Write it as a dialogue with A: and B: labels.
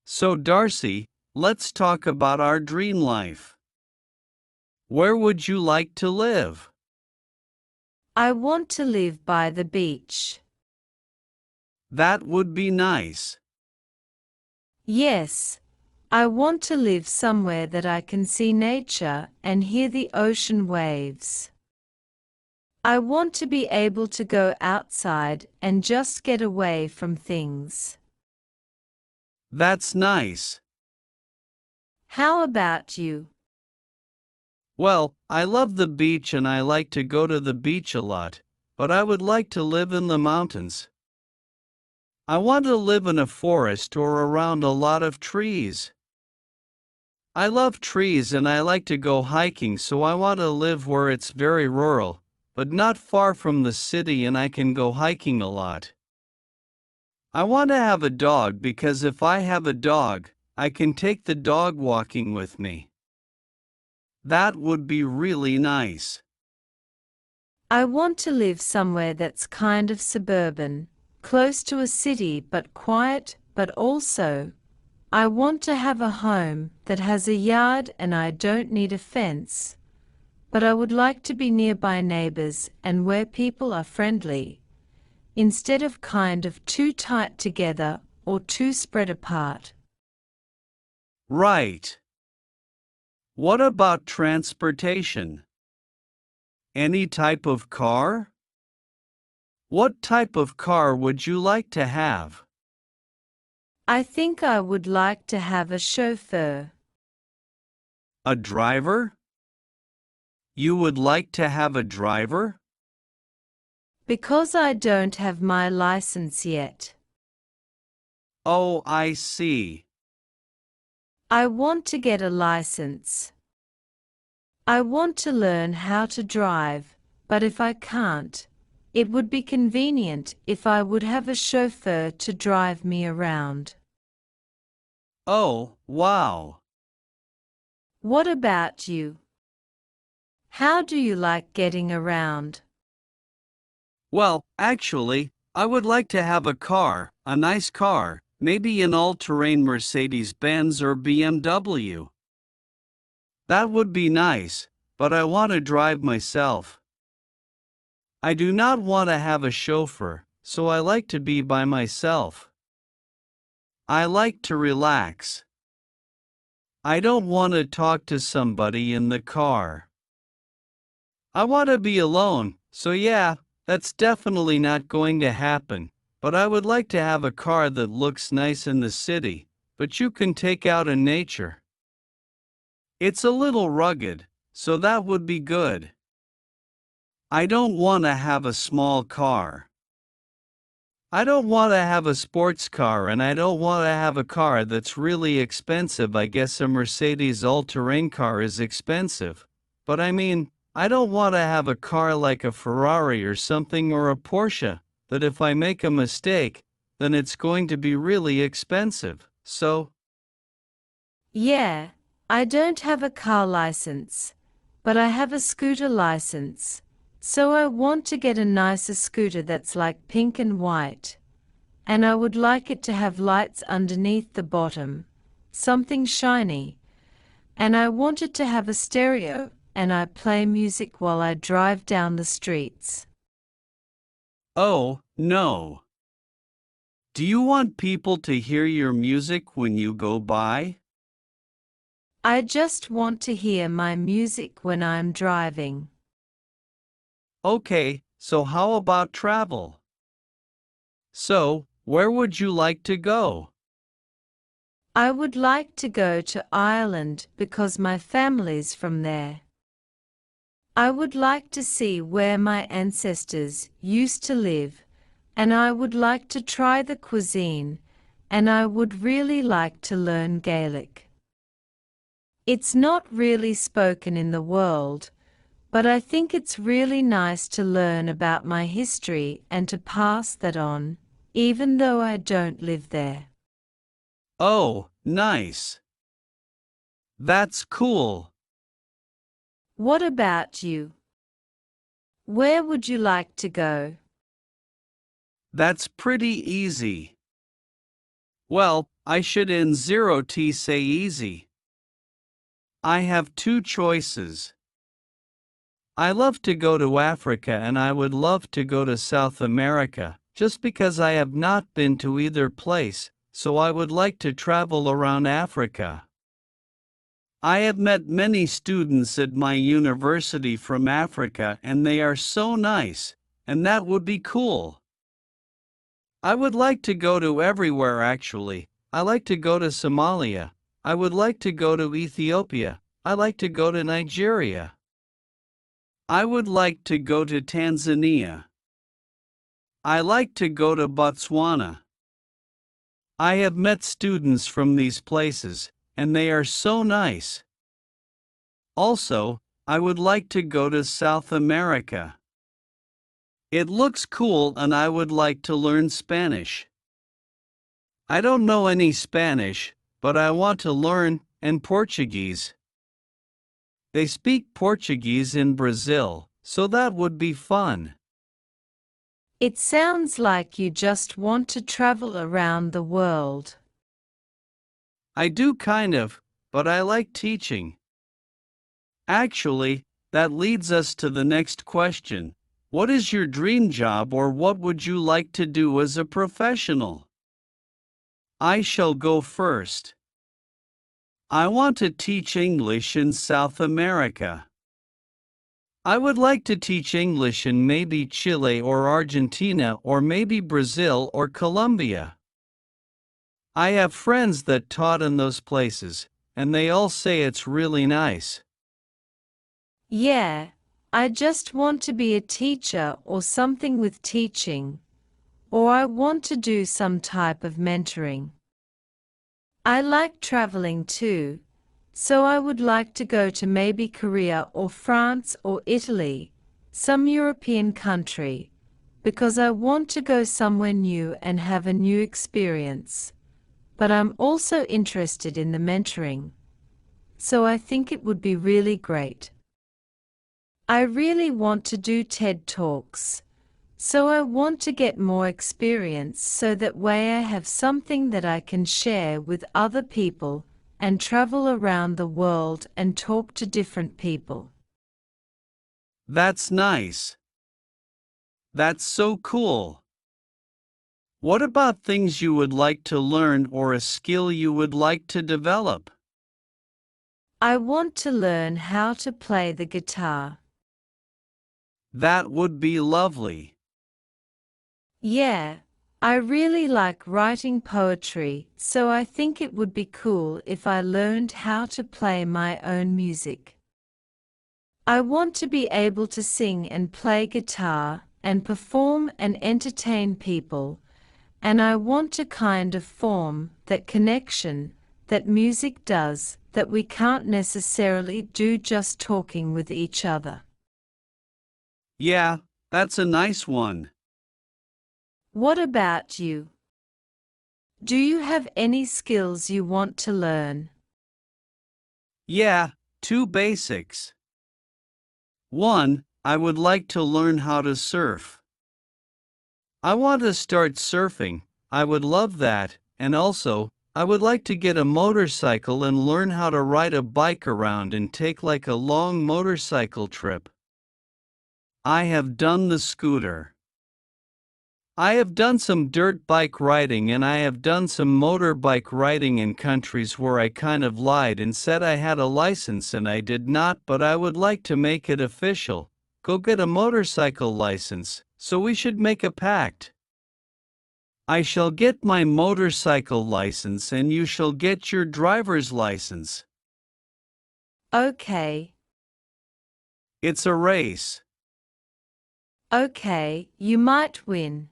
A: So Darcy, let's talk about our dream life. Where would you like to live?
B: I want to live by the beach.
A: That would be nice.
B: Yes, I want to live somewhere that I can see nature and hear the ocean waves. I want to be able to go outside and just get away from things.
A: That's nice.
B: How about you?
A: Well, I love the beach and I like to go to the beach a lot, but I would like to live in the mountains. I want to live in a forest or around a lot of trees. I love trees and I like to go hiking, so I want to live where it's very rural, but not far from the city and I can go hiking a lot. I want to have a dog because if I have a dog, I can take the dog walking with me. That would be really nice.
B: I want to live somewhere that's kind of suburban, close to a city but quiet, but also, I want to have a home that has a yard and I don't need a fence, but I would like to be nearby neighbors and where people are friendly, instead of kind of too tight together or too spread apart.
A: Right. What about transportation? Any type of car? What type of car would you like to have?
B: I think I would like to have a chauffeur.
A: A driver? You would like to have a driver?
B: Because I don't have my license yet.
A: Oh, I see.
B: I want to get a license. I want to learn how to drive, but if I can't, it would be convenient if I would have a chauffeur to drive me around.
A: Oh, wow.
B: What about you? How do you like getting around?
A: Well, actually, I would like to have a car, a nice car, maybe an all-terrain Mercedes-Benz or BMW. That would be nice, but I want to drive myself. I do not want to have a chauffeur, so I like to be by myself. I like to relax. I don't want to talk to somebody in the car. I want to be alone, so yeah, that's definitely not going to happen, but I would like to have a car that looks nice in the city, but you can take out in nature. It's a little rugged, so that would be good. I don't want to have a small car. I don't want to have a sports car and I don't want to have a car that's really expensive. I guess a Mercedes all-terrain car is expensive. But I mean, I don't want to have a car like a Ferrari or something or a Porsche, that if I make a mistake, then it's going to be really expensive. So,
B: Yeah, I don't have a car license, but I have a scooter license. So I want to get a nicer scooter that's like pink and white. And I would like it to have lights underneath the bottom, something shiny. And I want it to have a stereo, and I play music while I drive down the streets.
A: oh, no. Do you want people to hear your music when you go by?
B: I just want to hear my music when I'm driving.
A: Okay, so how about travel? So, where would you like to go?
B: I would like to go to Ireland because my family's from there. I would like to see where my ancestors used to live, and I would like to try the cuisine, and I would really like to learn Gaelic. It's not really spoken in the world, but I think it's really nice to learn about my history and to pass that on, even though I don't live there.
A: Oh, nice. That's cool.
B: What about you? Where would you like to go?
A: That's pretty easy. Well, I should in 0t say easy. I have two choices. I love to go to Africa and I would love to go to South America, just because I have not been to either place, so I would like to travel around Africa. I have met many students at my university from Africa and they are so nice, and that would be cool. I would like to go to everywhere actually. I like to go to Somalia. I would like to go to Ethiopia. I like to go to Nigeria. I would like to go to Tanzania. I like to go to Botswana. I have met students from these places, and they are so nice. Also, I would like to go to South America. It looks cool and I would like to learn Spanish. I don't know any Spanish, but I want to learn, and Portuguese. They speak Portuguese in Brazil, so that would be fun.
B: It sounds like you just want to travel around the world.
A: I do kind of, but I like teaching. Actually, that leads us to the next question. What is your dream job or what would you like to do as a professional? I shall go first. I want to teach English in South America. I would like to teach English in maybe Chile or Argentina or maybe Brazil or Colombia. I have friends that taught in those places, and they all say it's really nice.
B: Yeah, I just want to be a teacher or something with teaching, or I want to do some type of mentoring. I like traveling too, so I would like to go to maybe Korea or France or Italy, some European country, because I want to go somewhere new and have a new experience. But I'm also interested in the mentoring, so I think it would be really great. I really want to do TED Talks, so I want to get more experience so that way I have something that I can share with other people and travel around the world and talk to different people.
A: That's nice. That's so cool. What about things you would like to learn or a skill you would like to develop?
B: I want to learn how to play the guitar.
A: That would be lovely.
B: Yeah, I really like writing poetry, so I think it would be cool if I learned how to play my own music. I want to be able to sing and play guitar and perform and entertain people, and I want to kind of form that connection that music does that we can't necessarily do just talking with each other.
A: Yeah, that's a nice one.
B: What about you? Do you have any skills you want to learn?
A: Yeah, two basics. One, I would like to learn how to surf. I want to start surfing, I would love that, and also, I would like to get a motorcycle and learn how to ride a bike around and take like a long motorcycle trip. I have done the scooter. I have done some dirt bike riding and I have done some motorbike riding in countries where I kind of lied and said I had a license and I did not, but I would like to make it official. Go get a motorcycle license, so we should make a pact. I shall get my motorcycle license and you shall get your driver's license.
B: Okay,
A: It's a race.
B: okay, you might win.